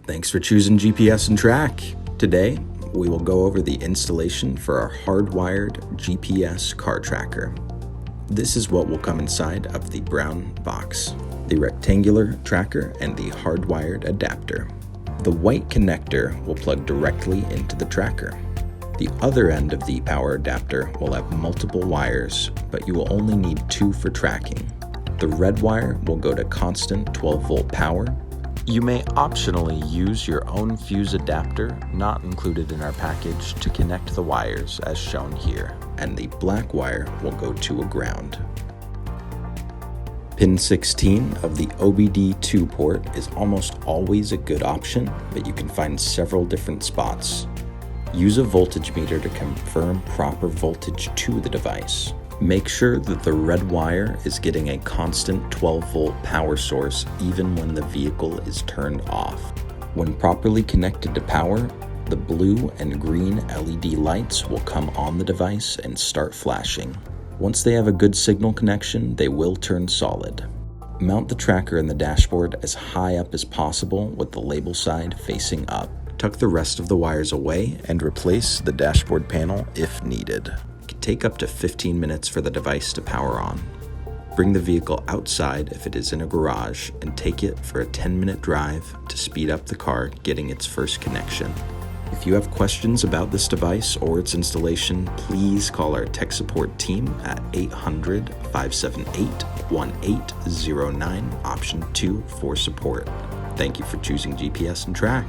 Thanks for choosing GPS and Track. Today, we will go over the installation for our hardwired GPS car tracker. This is what will come inside of the brown box: the rectangular tracker and the hardwired adapter. The white connector will plug directly into the tracker. The other end of the power adapter will have multiple wires, but you will only need 2 for tracking. The red wire will go to constant 12-volt power. You may optionally use your own fuse adapter, not included in our package, to connect the wires as shown here. And the black wire will go to a ground. Pin 16 of the OBD2 port is almost always a good option, but you can find several different spots. Use a voltage meter to confirm proper voltage to the device. Make sure that the red wire is getting a constant 12-volt power source even when the vehicle is turned off. When properly connected to power, the blue and green LED lights will come on the device and start flashing. Once they have a good signal connection, they will turn solid. Mount the tracker in the dashboard as high up as possible with the label side facing up. Tuck the rest of the wires away and replace the dashboard panel if needed. It can take up to 15 minutes for the device to power on. Bring the vehicle outside if it is in a garage and take it for a 10-minute drive to speed up the car getting its first connection. If you have questions about this device or its installation, please call our tech support team at 800-578-1809, option 2 for support. Thank you for choosing GPS and Track.